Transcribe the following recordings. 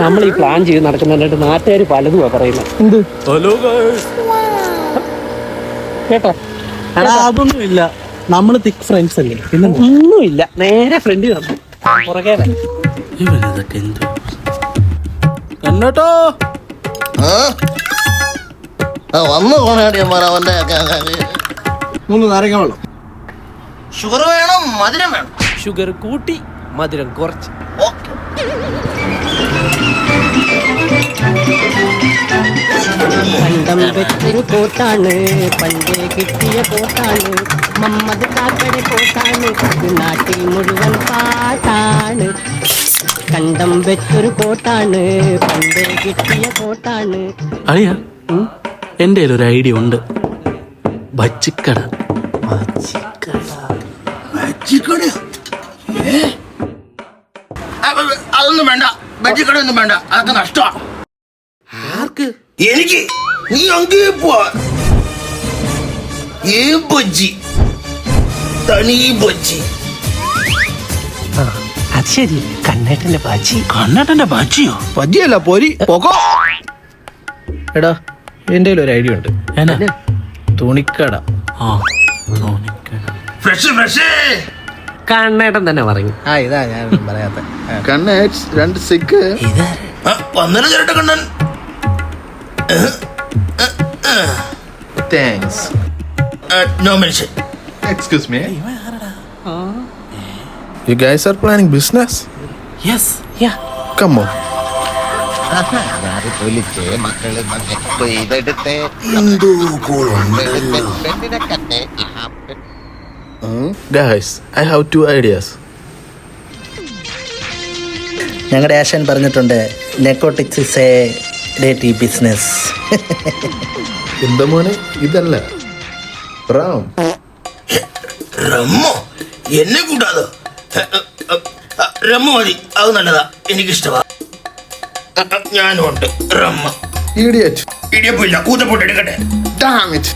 നമ്മൾ ഈ പ്ലാൻ ചെയ്ത് നടക്കുന്നതിനായിട്ട് നാട്ടുകാർ പലതുമാ പറയുന്നത്. എന്ത് കേട്ടോ? അതൊന്നുമില്ല, നമ്മള് തിക് ഫ്രണ്ട്സ് അല്ലേ, പിന്നെ ഒന്നുമില്ല. നേരെ ഫ്രണ്ട് തന്നു പുറകെ കണ്ണോട്ടോ വന്നു കോണാടിയന്മാർ അവന്റെ 3 നാരങ്ങ വെള്ളം. ഷുഗർ വേണം, മധുരം വേണം. ഷുഗർ കൂട്ടി മധുരം കുറച്ച്. കണ്ടം വെച്ചൊരു കോട്ടാണ്, പണ്ടേ കിട്ടിയ കോട്ടാണ്, മമ്മദ് കാക്കടെ കോട്ടാണ്, നാട്ടിൽ മുഴുവൻ പാട്ടാണ്. കണ്ടം വെച്ചൊരു കോട്ടാണ്, പണ്ടേ കിട്ടിയ കോട്ടാണ്. അളിയ, എന്റെ ഒരു ഐഡിയ ഉണ്ട്. ബച്ചിക്കട. അതൊന്നും വേണ്ട, ബജ്ജിക്കടയൊന്നും വേണ്ട, അതൊക്കെ നഷ്ടമാണ്. ആർക്ക്? എനിക്ക്. നീ അങ്ങേ പോവാ. ഏ ബജ്ജി, തനി ബജ്ജി. അത് ശരി, കണ്ണേട്ടന്റെ ബാജി. കണ്ണേട്ടന്റെ ബജ്ജിയോ? ബജ്ജിയല്ല, പൊരി. പോക്കോ. എടാ, എന്റെ ഒരു ഐഡിയ ഉണ്ട്. എന്നാ? തുണിക്കട. Fresh fresh. കണ്ണേട്ടൻ തന്നെ പറഞ്ഞു. ഇതാ ഞാൻ പറയാത്ത. കണ്ണേറ്റ് 2 സിക്ക്. വന്നല്ലോ ചേട്ട Kannan. Thanks. No mention. Excuse me. You guys are planning business? Yes, yeah. Come on. Guys, I have 2 ideas. ഞങ്ങളുടെ ആശാൻ പറഞ്ഞിട്ടുണ്ട്, നെക്കോട്ടിക്സ് ഇസ് എ ഡേറ്റി ബിസിനസ്. എന്താ മോനെ, ഇതല്ല റാം. റമ്മോ? എന്നെ കൂട്ടാതോ? റമ്മ മതി, അത് നല്ലതാ, എനിക്കിഷ്ടമാ. ഞാനും ഉണ്ട് റമ്മ. Idiot. ഇടിയപ്പില്ല, കൂത്തപ്പോട്ട് എടുക്കട്ടെ. Damn it.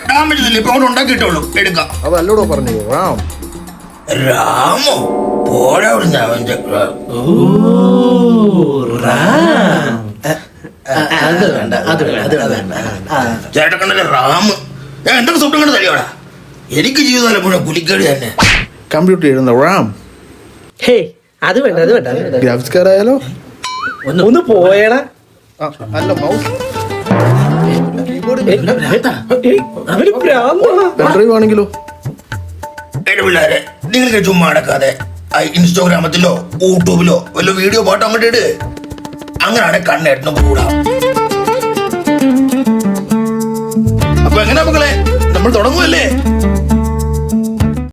ഡാമേജ് ഇല്ല, ഇപ്പൊ അവിടെ ഉണ്ടാക്കിയിട്ടുള്ളൂ, എടുക്കാം. അതല്ലോടോ പറഞ്ഞു റാം. രാമോ? പോരാ അവിടുന്ന് അവന്റെ. ചേട്ടക്കണ്ണല്ലേ റാം? ഞാൻ എന്തൊക്കെ സ്വപ്നം കണ്ട് തരികടാ. എനിക്ക് ജീവിതം മുഴുവൻ പുലിക്കേടി തന്നെ. കമ്പ്യൂട്ടർ ഇരുന്ന റാം. ഹേ, അത് വേണ്ട, അത് വേണ്ട. ഗ്രാഫിക്സ് കാർഡ് ആയാലോ? ഒന്ന് പോയേടാ. അല്ല, മൗസ്. അവര് പെൻഡ്രൈവ് ആണെങ്കിലോ? എന്റെ പിള്ളേരെ, നിങ്ങൾക്ക് ചുമ്മാ അടക്കാതെ ഇൻസ്റ്റാഗ്രാമത്തിലോ യൂട്യൂബിലോ വല്ല വീഡിയോ പാട്ടോ അങ്ങോട്ട് ഇട്. അങ്ങനെയാണ് കണ്ണേട്ടന് കൂടാ. അപ്പൊ എങ്ങനെയാ മക്കളെ, നമ്മൾ തുടങ്ങുമല്ലേ?